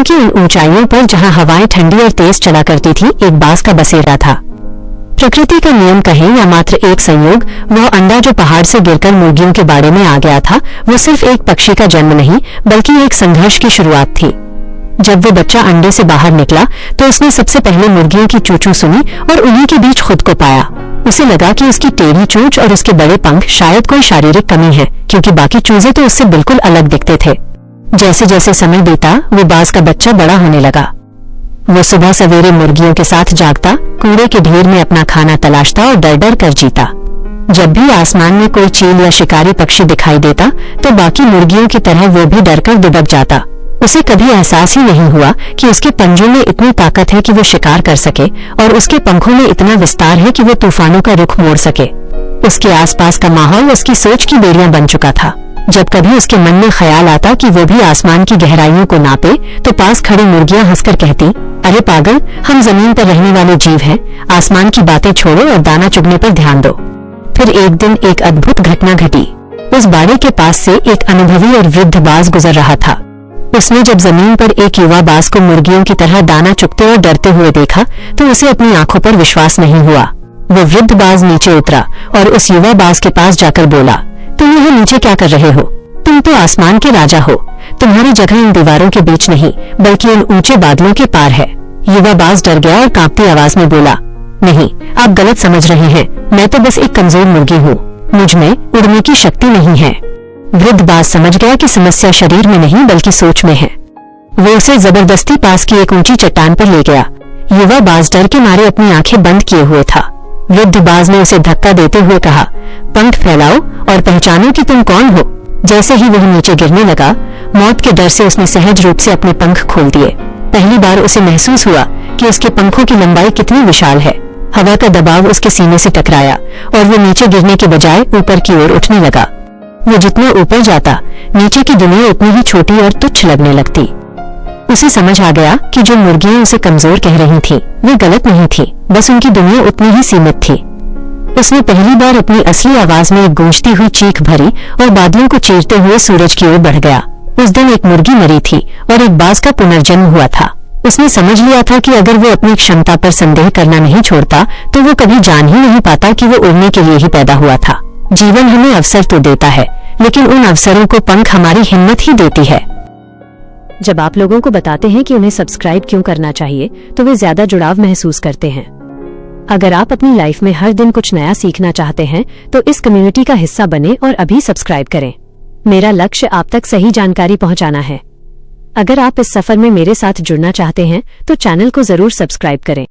जंगल की उन ऊंचाइयों पर जहां हवाएं ठंडी और तेज चला करती थी, एक बाज का बसेरा था। प्रकृति का नियम कहें या मात्र एक संयोग, वह अंडा जो पहाड़ से गिरकर मुर्गियों के बाड़े में आ गया था, वो सिर्फ एक पक्षी का जन्म नहीं बल्कि एक संघर्ष की शुरुआत थी। जब वो बच्चा अंडे से बाहर निकला तो उसने सबसे पहले मुर्गियों की चूचू सुनी और उन्हीं के बीच खुद को पाया। उसे लगा कि उसकी टेढ़ी चोंच और उसके बड़े पंख शायद कोई शारीरिक कमी है, क्योंकि बाकी चूजे तो उससे बिल्कुल अलग दिखते थे। जैसे जैसे समय बीता, वो बाज का बच्चा बड़ा होने लगा। वो सुबह सवेरे मुर्गियों के साथ जागता, कूड़े के ढेर में अपना खाना तलाशता और डर डर कर जीता। जब भी आसमान में कोई चील या शिकारी पक्षी दिखाई देता तो बाकी मुर्गियों की तरह वो भी डरकर दुबक जाता। उसे कभी एहसास ही नहीं हुआ कि उसके पंजों में इतनी ताकत है कि वो शिकार कर सके और उसके पंखों में इतना विस्तार है कि वो तूफानों का रुख मोड़ सके। उसके आसपास का माहौल उसकी सोच की बेड़ियां बन चुका था। जब कभी उसके मन में ख्याल आता कि वो भी आसमान की गहराइयों को नापे, तो पास खड़ी मुर्गियां हंसकर कहती, अरे पागल, हम जमीन पर रहने वाले जीव हैं, आसमान की बातें छोड़ो और दाना चुगने पर ध्यान दो। फिर एक दिन एक अद्भुत घटना घटी। उस बाड़े के पास से एक अनुभवी और वृद्ध बाज गुजर रहा था। उसने जब जमीन पर एक युवा बाज को मुर्गियों की तरह दाना चुगते और डरते हुए देखा तो उसे अपनी आंखों पर विश्वास नहीं हुआ। वो वृद्ध बाज नीचे उतरा और उस युवा बाज के पास जाकर बोला, तुम यहाँ नीचे क्या कर रहे हो? तुम तो आसमान के राजा हो। तुम्हारी जगह इन दीवारों के बीच नहीं बल्कि इन ऊंचे बादलों के पार है। युवा बाज डर गया और कांपती आवाज में बोला, नहीं, आप गलत समझ रहे हैं, मैं तो बस एक कमजोर मुर्गी हूँ, मुझ में उड़ने की शक्ति नहीं है। वृद्ध बाज समझ गया कि समस्या शरीर में नहीं बल्कि सोच में है। वो उसे जबरदस्ती पास की एक ऊंची चट्टान पर ले गया। युवा बाज डर के मारे अपनी आंखें बंद किए हुए था। वृद्ध बाज ने उसे धक्का देते हुए कहा, पंख फैलाओ और पहचानो कि तुम कौन हो। जैसे ही वह नीचे गिरने लगा, मौत के डर से उसने सहज रूप से अपने पंख खोल दिए। पहली बार उसे महसूस हुआ कि उसके पंखों की लंबाई कितनी विशाल है। हवा का दबाव उसके सीने से टकराया और वो नीचे गिरने के बजाय ऊपर की ओर उठने लगा। वो जितना ऊपर जाता, नीचे की दुनिया उतनी ही छोटी और तुच्छ लगने लगती। उसे समझ आ गया कि जो मुर्गियां उसे कमजोर कह रही थीं, वे गलत नहीं थी, बस उनकी दुनिया उतनी ही सीमित थी। उसने पहली बार अपनी असली आवाज में एक गूंजती हुई चीख भरी और बादलों को चीरते हुए सूरज की ओर बढ़ गया। उस दिन एक मुर्गी मरी थी और एक बाज का पुनर्जन्म हुआ था। उसने समझ लिया था कि अगर वो अपनी क्षमता पर संदेह करना नहीं छोड़ता तो वो कभी जान ही नहीं पाता कि वो उड़ने के लिए ही पैदा हुआ था। जीवन हमें अवसर तो देता है, लेकिन उन अवसरों को पंख हमारी हिम्मत ही देती है। जब आप लोगों को बताते हैं कि उन्हें सब्सक्राइब क्यों करना चाहिए, तो वे ज्यादा जुड़ाव महसूस करते हैं। अगर आप अपनी लाइफ में हर दिन कुछ नया सीखना चाहते हैं, तो इस कम्युनिटी का हिस्सा बने और अभी सब्सक्राइब करें। मेरा लक्ष्य आप तक सही जानकारी पहुंचाना है। अगर आप इस सफर में मेरे साथ जुड़ना चाहते हैं, तो चैनल को जरूर सब्सक्राइब करें।